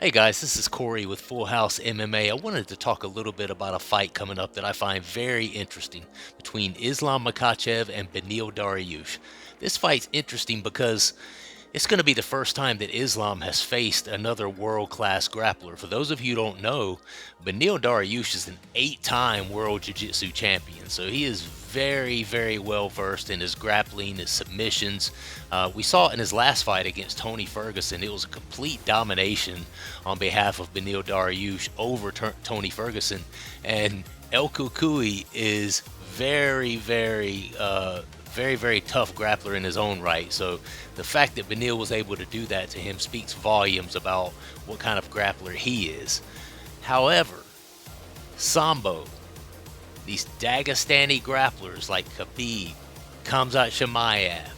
Hey guys, this is Corey with Full House MMA. I wanted to talk a little bit about a fight coming up that I find very interesting between Islam Makhachev and Beneil Dariush. This fight's interesting because it's going to be the first time that Islam has faced another world-class grappler. For those of you who don't know, Beneil Dariush is an 8-time world jiu-jitsu champion. So he is very, very well versed in his grappling, his submissions. We saw it in his last fight against Tony Ferguson. It was a complete domination on behalf of Beneil Dariush over Tony Ferguson. And El Kukui is very tough grappler in his own right. So the fact that Beneil was able to do that to him speaks volumes about what kind of grappler he is. However, Sambo, these Dagestani grapplers like Khabib, Khamzat Chimaev,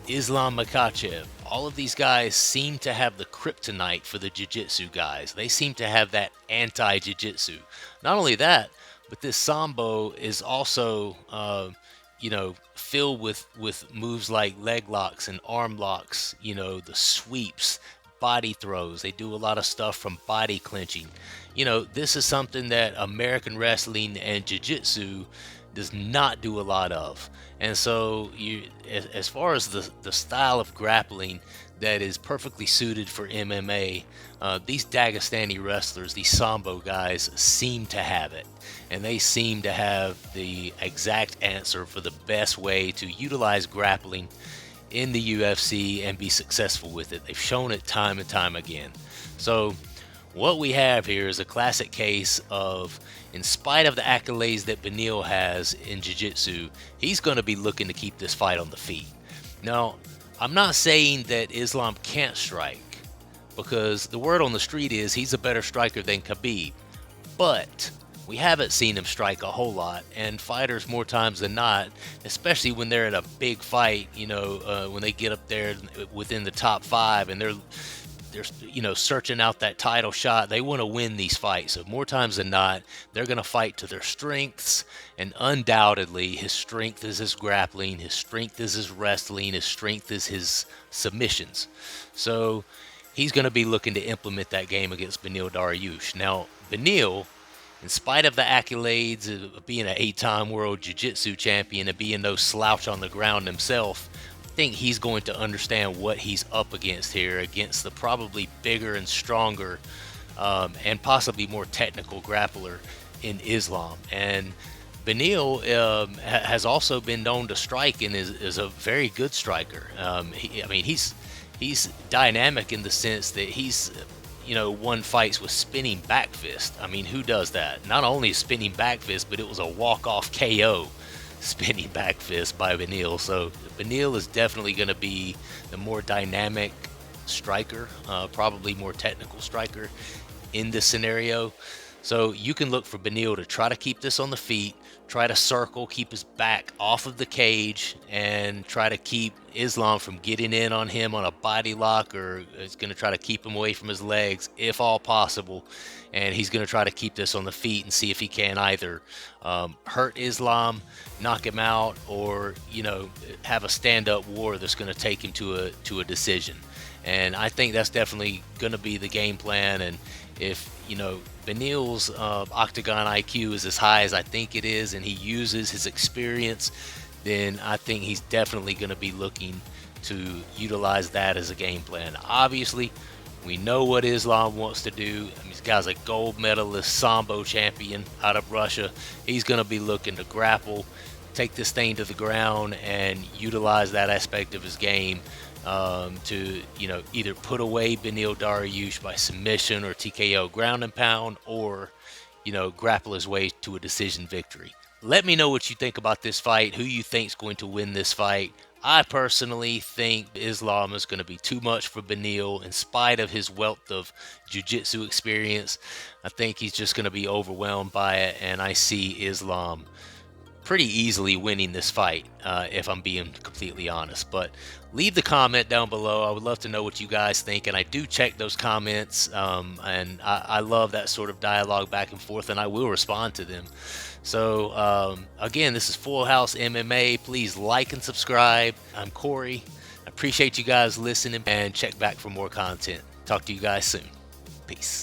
Islam Makhachev, all of these guys seem to have the kryptonite for the jiu-jitsu guys. They seem to have that anti-jiu-jitsu. Not only that, but this Sambo is also filled with moves like leg locks and arm locks, the sweeps, body throws. They do a lot of stuff from body clinching. This is something that American wrestling and jiu-jitsu does not do a lot of. And so as far as the style of grappling that is perfectly suited for MMA, these Dagestani wrestlers, these Sambo guys, seem to have it. And they seem to have the exact answer for the best way to utilize grappling in the UFC and be successful with it. They've shown it time and time again. So what we have here is a classic case of, in spite of the accolades that Beneil has in jiu-jitsu, he's going to be looking to keep this fight on the feet. Now, I'm not saying that Islam can't strike, because the word on the street is he's a better striker than Khabib. But we haven't seen him strike a whole lot, and fighters more times than not, especially when they're in a big fight, when they get up there within the top five and they're searching out that title shot, they want to win these fights. So more times than not, they're going to fight to their strengths, and undoubtedly his strength is his grappling, his strength is his wrestling, his strength is his submissions. So he's going to be looking to implement that game against Beneil Dariush. Now, Beneil, in spite of the accolades of being an 8-time world jiu-jitsu champion and being no slouch on the ground himself, I think he's going to understand what he's up against here, against the probably bigger and stronger and possibly more technical grappler in Islam. And Beneil has also been known to strike and is a very good striker. He's dynamic in the sense that he's won fights with spinning back fist. I mean, who does that? Not only spinning back fist, but it was a walk-off KO spinning back fist by Beneil. So Beneil is definitely going to be the more dynamic striker, probably more technical striker in this scenario. So you can look for Beneil to try to keep this on the feet, try to circle, keep his back off of the cage, and try to keep Islam from getting in on him on a body lock, or it's going to try to keep him away from his legs if all possible. And he's going to try to keep this on the feet and see if he can either hurt Islam, knock him out, or have a stand-up war that's going to take him to a decision. And I think that's definitely going to be the game plan. And if Beneil's octagon IQ is as high as I think it is, and he uses his experience, then I think he's definitely going to be looking to utilize that as a game plan. Obviously, we know what Islam wants to do. I mean, this guy's a gold medalist Sambo champion out of Russia. He's going to be looking to grapple, take this thing to the ground, and utilize that aspect of his game to either put away Beneil Dariush by submission or TKO ground and pound, or grapple his way to a decision victory. Let me know what you think about this fight, who you think is going to win this fight. I personally think Islam is going to be too much for Beneil in spite of his wealth of jiu-jitsu experience. I think he's just going to be overwhelmed by it, and I see Islam pretty easily winning this fight, if I'm being completely honest. But leave the comment down below. I would love to know what you guys think, and I do check those comments, and I love that sort of dialogue back and forth, and I will respond to them. So again, this is Full House MMA. Please like and subscribe. I'm Corey. I appreciate you guys listening, and check back for more content. Talk to you guys soon. Peace.